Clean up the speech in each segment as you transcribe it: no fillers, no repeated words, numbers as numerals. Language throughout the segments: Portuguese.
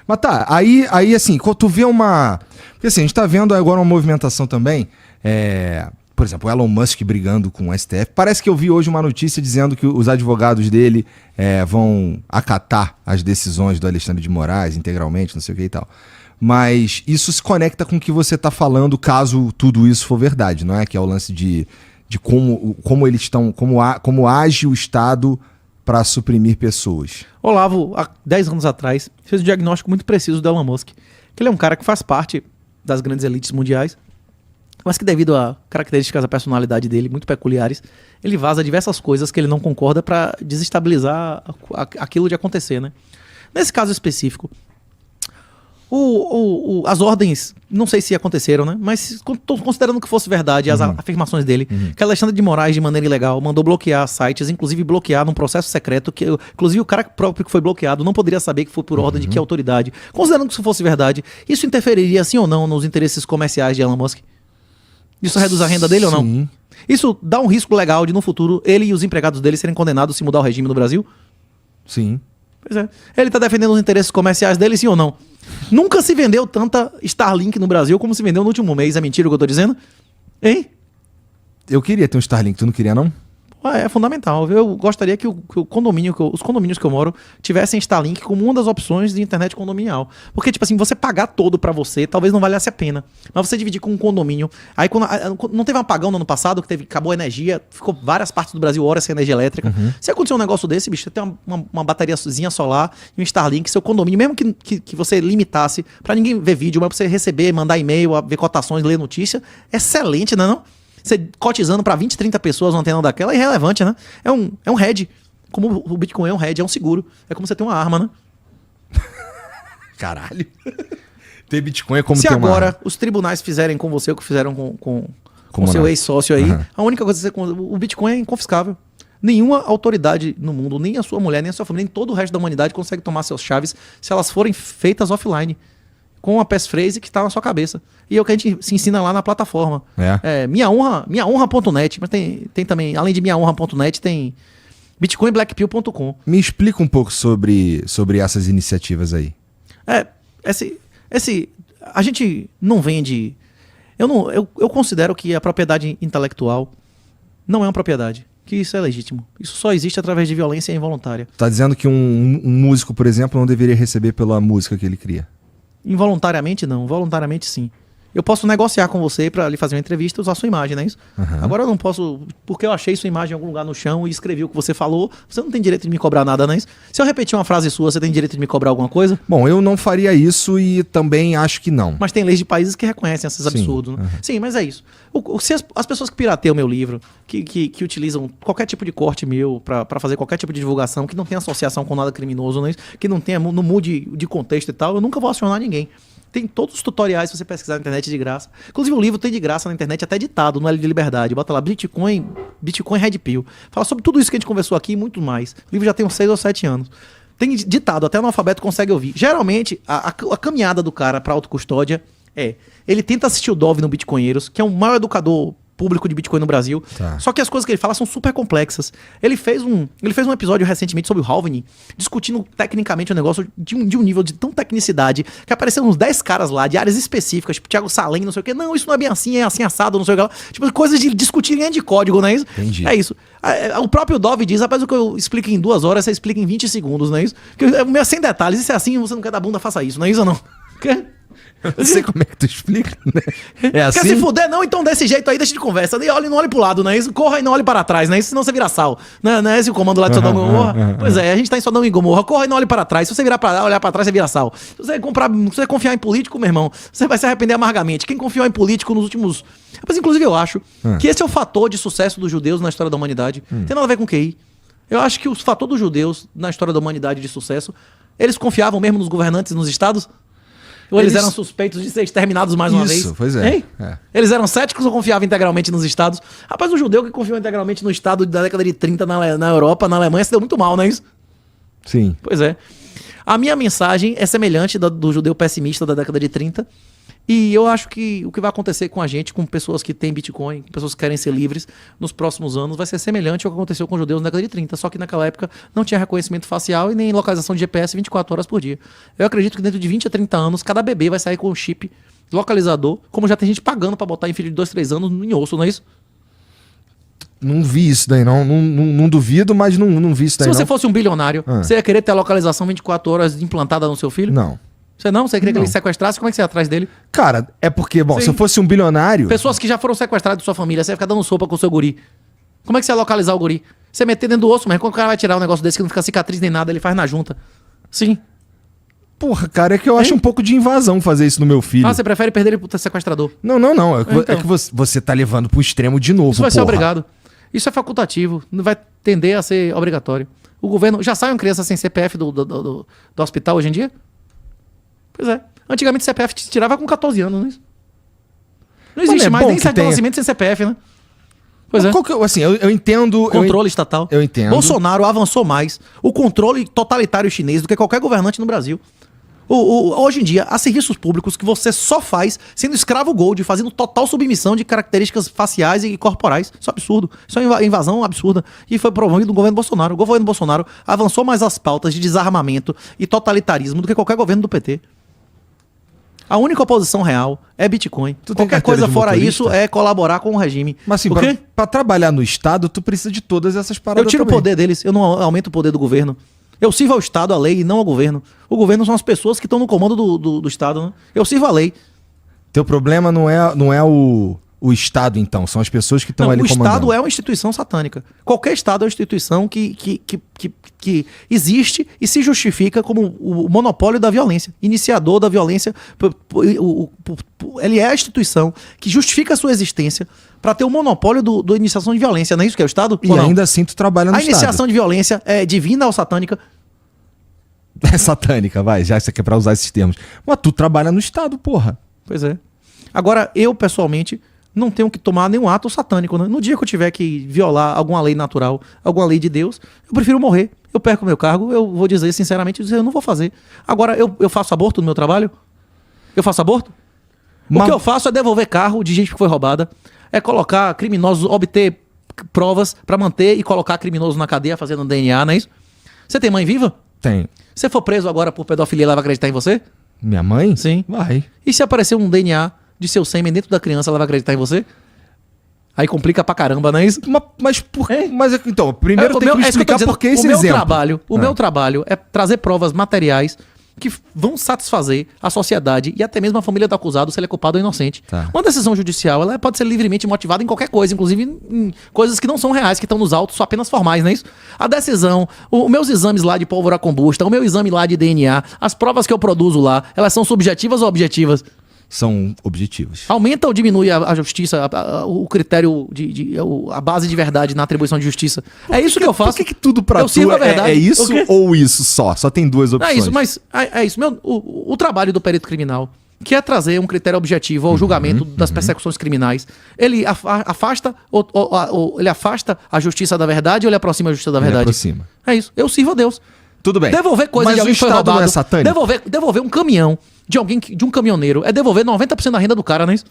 Mas tá, aí assim, quando tu vê uma... Porque assim, a gente tá vendo agora uma movimentação também, por exemplo, o Elon Musk brigando com o STF. Parece que eu vi hoje uma notícia dizendo que os advogados dele vão acatar as decisões do Alexandre de Moraes integralmente, não sei o que e tal. Mas isso se conecta com o que você tá falando, caso tudo isso for verdade, não é? Que é o lance de como eles estão, como age o Estado para suprimir pessoas. Olavo, há 10 anos atrás, fez um diagnóstico muito preciso do Elon Musk. Que ele é um cara que faz parte das grandes elites mundiais, mas que devido a características da personalidade dele, muito peculiares, ele vaza diversas coisas que ele não concorda para desestabilizar aquilo de acontecer, né? Nesse caso específico, as ordens, não sei se aconteceram, né? Mas considerando que fosse verdade as afirmações dele, que Alexandre de Moraes, de maneira ilegal, mandou bloquear sites, inclusive bloquear num processo secreto, que inclusive o cara próprio que foi bloqueado não poderia saber que foi por ordem de que autoridade. Considerando que isso fosse verdade, isso interferiria, sim ou não, nos interesses comerciais de Elon Musk? Isso reduz a renda dele ou não? Isso dá um risco legal de, no futuro, ele e os empregados dele serem condenados se mudar o regime no Brasil? Sim. Pois é. Ele tá defendendo os interesses comerciais dele, sim ou não? Nunca se vendeu tanta Starlink no Brasil como se vendeu no último mês. É mentira o que eu tô dizendo? Hein? Eu queria ter um Starlink, tu não queria, não? É fundamental. Eu gostaria que os condomínios que eu moro tivessem Starlink como uma das opções de internet condominial. Porque, tipo assim, você pagar todo pra você, talvez não valhasse a pena. Mas você dividir com um condomínio. Aí, não teve um apagão no ano passado, que acabou a energia, ficou várias partes do Brasil horas sem energia elétrica. Se acontecer um negócio desse, bicho, você tem uma bateriazinha solar e um Starlink, seu condomínio, mesmo que você limitasse pra ninguém ver vídeo, mas pra você receber, mandar e-mail, ver cotações, ler notícia, excelente, né, não? Você cotizando para 20, 30 pessoas uma antena daquela é irrelevante, né? É um hedge. Como o Bitcoin é um hedge, é um seguro. É como você ter uma arma, né? Caralho. Ter Bitcoin é como ter uma arma. Se agora os tribunais fizerem com você o que fizeram com seu ex-sócio aí, a única coisa que o Bitcoin é inconfiscável. Nenhuma autoridade no mundo, nem a sua mulher, nem a sua família, nem todo o resto da humanidade consegue tomar suas chaves se elas forem feitas offline. Com a passphrase que está na sua cabeça. E é o que a gente se ensina lá na plataforma. Minhahonra.net, mas tem também, além de minhahonra.net, tem bitcoinblackpill.com. Me explica um pouco sobre essas iniciativas aí. A gente não vende... Eu considero que a propriedade intelectual não é uma propriedade. Que isso é legítimo. Isso só existe através de violência involuntária. Tá dizendo que um músico, por exemplo, não deveria receber pela música que ele cria? Involuntariamente não, voluntariamente sim. Eu posso negociar com você para lhe fazer uma entrevista e usar sua imagem, não é isso? Agora eu não posso, porque eu achei sua imagem em algum lugar no chão e escrevi o que você falou, você não tem direito de me cobrar nada, não é isso? Se eu repetir uma frase sua, você tem direito de me cobrar alguma coisa? Bom, eu não faria isso e também acho que não. Mas tem leis de países que reconhecem esses absurdos, né? Sim, mas é isso. Se as pessoas que pirateiam o meu livro, que utilizam qualquer tipo de corte meu para fazer qualquer tipo de divulgação, que não tem associação com nada criminoso, não é isso? Que não mude de contexto e tal, eu nunca vou acionar ninguém. Tem todos os tutoriais, se você pesquisar na internet, de graça. Inclusive o livro tem de graça na internet, até editado no L de Liberdade. Bota lá Bitcoin Red Pill. Fala sobre tudo isso que a gente conversou aqui e muito mais. O livro já tem uns 6 ou 7 anos. Tem ditado, até o analfabeto consegue ouvir. Geralmente, a caminhada do cara para autocustódia ele tenta assistir o Dove no Bitcoinheiros, que é o maior educador público de Bitcoin no Brasil. Tá. Só que as coisas que ele fala são super complexas. Ele fez um episódio recentemente sobre o Halving, discutindo tecnicamente o negócio de um nível de tão tecnicidade que apareceram uns 10 caras lá, de áreas específicas, tipo Thiago Salem, não sei o que. Não, isso não é bem assim, é assim assado, não sei o que lá. Tipo, coisas de discutir linha de código, não é isso? Entendi. É isso. O próprio Dove diz, rapaz, o que eu explico em 2 horas, você explica em 20 segundos, não é isso? Porque é meio sem detalhes. Isso é assim, você não quer dar bunda, faça isso, não é isso ou não? Eu não sei como é que tu explica, né? É assim? Quer se fuder? Não, então desse jeito aí, deixa de conversa. Não olhe pro lado, não é isso? Corra e não olhe para trás, não é isso? Senão você vira sal. Não é esse o comando lá de Sodoma e Gomorra? Pois é, a gente tá em Sodoma e Gomorra. Corra e não olhe para trás. Se você virar pra olhar para trás, você vira sal. Se você confiar em político, meu irmão, você vai se arrepender amargamente. Quem confiou em político nos últimos... Mas, inclusive, eu acho que esse é o fator de sucesso dos judeus na história da humanidade. Tem nada a ver com QI. Eu acho que o fator dos judeus na história da humanidade de sucesso, eles confiavam mesmo nos governantes e nos estados? Ou eles eram suspeitos de ser exterminados mais uma vez? Isso, pois é. Eles eram céticos ou confiavam integralmente nos estados? Rapaz, o judeu que confiou integralmente no estado da década de 30 na Europa, na Alemanha, se deu muito mal, não é isso? Sim. Pois é. A minha mensagem é semelhante do judeu pessimista da década de 30. E eu acho que o que vai acontecer com a gente, com pessoas que têm Bitcoin, com pessoas que querem ser livres nos próximos anos, vai ser semelhante ao que aconteceu com os judeus na década de 30. Só que naquela época não tinha reconhecimento facial e nem localização de GPS 24 horas por dia. Eu acredito que dentro de 20 a 30 anos, cada bebê vai sair com um chip localizador, como já tem gente pagando pra botar em filho de 2, 3 anos em osso, não é isso? Não vi isso daí, não duvido, mas não vi isso daí. Se você fosse um bilionário, você ia querer ter a localização 24 horas implantada no seu filho? Não. Você não? Você queria que Não. ele sequestrasse? Como é que você ia atrás dele? Cara, é porque, bom, Sim. se eu fosse um bilionário. Pessoas que já foram sequestradas de sua família, você ia ficar dando sopa com o seu guri. Como é que você ia localizar o guri? Você meter dentro do osso, mas quando o cara vai tirar um negócio desse que não fica cicatriz nem nada, ele faz na junta. Sim. Porra, cara, é que eu acho um pouco de invasão fazer isso no meu filho. Ah, você prefere perder ele pro sequestrador? Não. É que você tá levando pro extremo de novo, Isso vai ser porra. obrigado. Isso é facultativo, não vai tender a ser obrigatório. O governo... Já saem crianças sem CPF do hospital hoje em dia? Pois é. Antigamente o CPF te tirava com 14 anos, não é isso? Não existe é mais bom nem que certo tenha. nascimento sem CPF, né? Pois é. Qual que, assim, eu entendo... Controle estatal. eu entendo. Bolsonaro avançou mais o controle totalitário chinês do que qualquer governante no Brasil. Hoje em dia, há serviços públicos que você só faz sendo escravo gold, fazendo total submissão de características faciais e corporais. Isso é absurdo. Isso é uma invasão absurda. E foi promovido no governo Bolsonaro. O governo Bolsonaro avançou mais as pautas de desarmamento e totalitarismo do que qualquer governo do PT. A única oposição real é Bitcoin. Tu tem Qualquer carteira coisa de fora motorista? isso é colaborar com o regime. Mas assim, o quê? pra trabalhar no Estado, tu precisa de todas essas paradas Eu tiro o também. poder deles, eu não aumento o poder do governo. Eu sirvo ao Estado, à lei, e não ao governo. O governo são as pessoas que estão no comando do Estado. Né? Eu sirvo à lei. Teu problema não é o Estado, então. São as pessoas que estão Não, ali o comandando. Estado é uma instituição satânica. Qualquer Estado é uma instituição que existe e se justifica como o monopólio da violência, iniciador da violência. Ele é a instituição que justifica a sua existência para ter o monopólio da iniciação de violência. Não é isso que é o Estado? E Ou não? ainda assim tu trabalha no A Estado. iniciação de violência é divina ou satânica? É satânica, vai. Já isso aqui é pra usar esses termos. Mas tu trabalha no Estado, porra. Pois é. Agora, eu, pessoalmente, não tenho que tomar nenhum ato satânico. Né? No dia que eu tiver que violar alguma lei natural, alguma lei de Deus, eu prefiro morrer. Eu perco meu cargo, eu vou dizer sinceramente, eu não vou fazer. Agora, eu faço aborto no meu trabalho? Eu faço aborto? O que eu faço é devolver carro de gente que foi roubada, é colocar criminosos, obter provas pra manter e colocar criminosos na cadeia fazendo DNA, não é isso? Você tem mãe viva? Tem. Se for preso agora por pedofilia, ela vai acreditar em você? Minha mãe? Sim. Vai. E se aparecer um DNA de seu sêmen dentro da criança, ela vai acreditar em você? Aí complica pra caramba, não é isso? Mas por quê? Então, primeiro tem que me isso eu tô explicar dizendo. por que esse o meu exemplo. trabalho, o meu trabalho é trazer provas materiais que vão satisfazer a sociedade e até mesmo a família do acusado se ele é culpado ou inocente. Tá. Uma decisão judicial, ela pode ser livremente motivada em qualquer coisa, inclusive em coisas que não são reais, que estão nos autos, só apenas formais, não é isso? A decisão, os meus exames lá de pólvora combusta, o meu exame lá de DNA, as provas que eu produzo lá, elas são subjetivas ou objetivas? São objetivos. Aumenta ou diminui a justiça, o critério, a base de verdade na atribuição de justiça? É isso que eu faço. Por que tudo pra Eu tu sirvo a verdade. é isso O quê? ou isso só? Só tem duas Não é opções. isso, mas é isso. O trabalho do perito criminal, que é trazer um critério objetivo ao julgamento das persecuções criminais, ele afasta ele afasta a justiça da verdade ou ele aproxima a justiça da Ele verdade? aproxima. É isso. Eu sirvo a Deus. Tudo bem. Devolver coisa Mas de o alguém que foi Estado roubado. não é satânico? Devolver um caminhão de alguém de um caminhoneiro é devolver 90% da renda do cara, não é isso?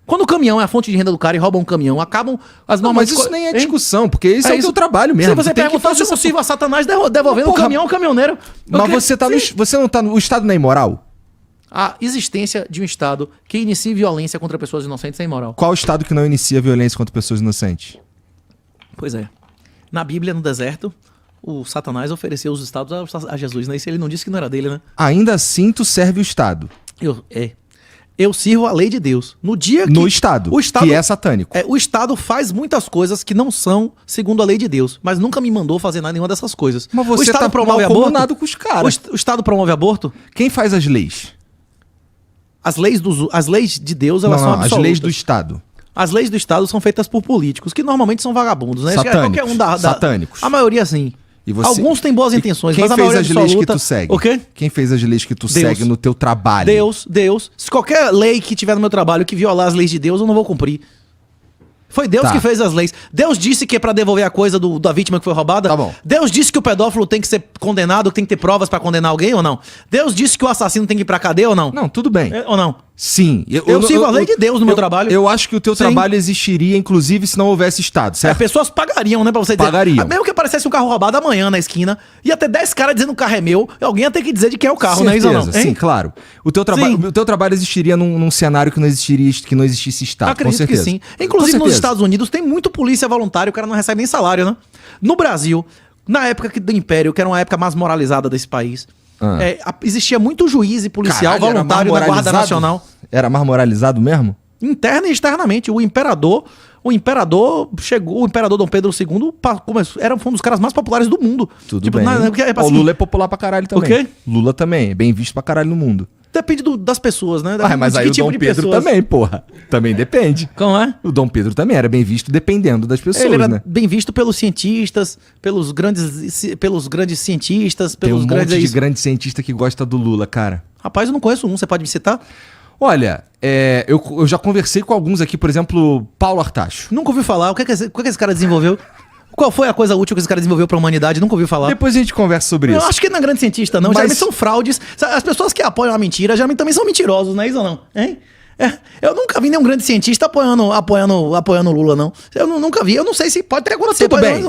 Quando o caminhão é a fonte de renda do cara e roubam um caminhão, acabam as Não, normas... mas isso nem é Hein? discussão, porque esse é o isso. teu trabalho mesmo. Se você Tu tem que perguntar se fazer eu não essa sirvo a Satanás devolvendo o Porra, caminhão ao caminhoneiro. Mas Porque- você tá Sim. você não tá no... O Estado não é imoral? A existência de um Estado que inicie violência contra pessoas inocentes é imoral. Qual o Estado que não inicia violência contra pessoas inocentes? Pois é. Na Bíblia, no deserto, o Satanás ofereceu os estados a Jesus, né? Isso ele não disse que não era dele, né? Ainda assim, tu serve o Estado. Eu sirvo a lei de Deus. No dia que... No Estado, o Estado que é satânico. o Estado faz muitas coisas que não são segundo a lei de Deus, mas nunca me mandou fazer nada nenhuma dessas coisas. Mas o você Estado tá promove mancomunado aborto? com os caras. O Estado promove aborto? Quem faz as leis? As leis de Deus, elas Não, são as absolutas. leis do Estado. As leis do Estado são feitas por políticos, que normalmente são vagabundos, né? Satânicos. Qualquer um Satânicos. A maioria, sim. E você- Alguns têm boas intenções, Quem mas a fez maioria as leis que absoluta... tu segue? O quê? Quem fez as leis que tu Deus. segue no teu trabalho? Deus. Se qualquer lei que tiver no meu trabalho que violar as leis de Deus, eu não vou cumprir. Foi Deus Tá. que fez as leis. Deus disse que é pra devolver a coisa da vítima que foi roubada. Tá bom. Deus disse que o pedófilo tem que ser condenado, que tem que ter provas pra condenar alguém ou não. Deus disse que o assassino tem que ir pra cadeia ou não. Não, tudo bem. Ou não. Sim. Eu sigo a lei de Deus no meu trabalho. Eu acho que o teu Sim. trabalho existiria, inclusive, se não houvesse Estado, As certo? pessoas pagariam, né, pra você dizer. Pagariam. Mesmo que aparecesse um carro roubado amanhã na esquina, ia ter 10 caras dizendo que o carro é meu, e alguém ia ter que dizer de quem é o carro, né? Isso ou não? Certeza, sim, Hein? claro. Sim. O teu trabalho existiria num cenário que não existisse Estado, com Acredito que certeza. sim. Com Inclusive nos certeza. Estados Unidos tem muito polícia voluntária, o cara não recebe nem salário, né? No Brasil, na época do Império, que era uma época mais moralizada desse país, existia muito juiz e policial Caralho, era voluntário mais da Guarda moralizado? Nacional. Era mais moralizado mesmo? Interna e externamente. O imperador chegou, o imperador Dom Pedro II foi um dos caras mais populares do mundo. Tudo bem. Assim, O Lula é popular pra caralho também. O quê? Lula também, é bem visto pra caralho no mundo. depende das pessoas, né? Depende Mas de aí que o tipo Dom de Pedro pessoas. também, porra. Também depende. Como é? O Dom Pedro também era bem visto dependendo das pessoas, Ele era né? bem visto pelos cientistas, pelos grandes cientistas, Tem pelos um grandes... monte de grande cientista que gosta do Lula, cara. Rapaz, eu não conheço um, você pode me citar? Olha, eu já conversei com alguns aqui, por exemplo, Paulo Artacho. Nunca ouvi falar. O que esse cara desenvolveu? Qual foi a coisa útil que esse cara desenvolveu pra humanidade? Nunca ouvi falar. Depois a gente conversa sobre Eu isso. acho que ele não é grande cientista, não. Mas- Geralmente são fraudes. As pessoas que apoiam a mentira, geralmente também são mentirosos, não é isso ou não? Hein? Eu nunca vi nenhum grande cientista apoiando o Lula, não. Eu nunca vi. Eu não sei se pode ter agora. Tudo bem.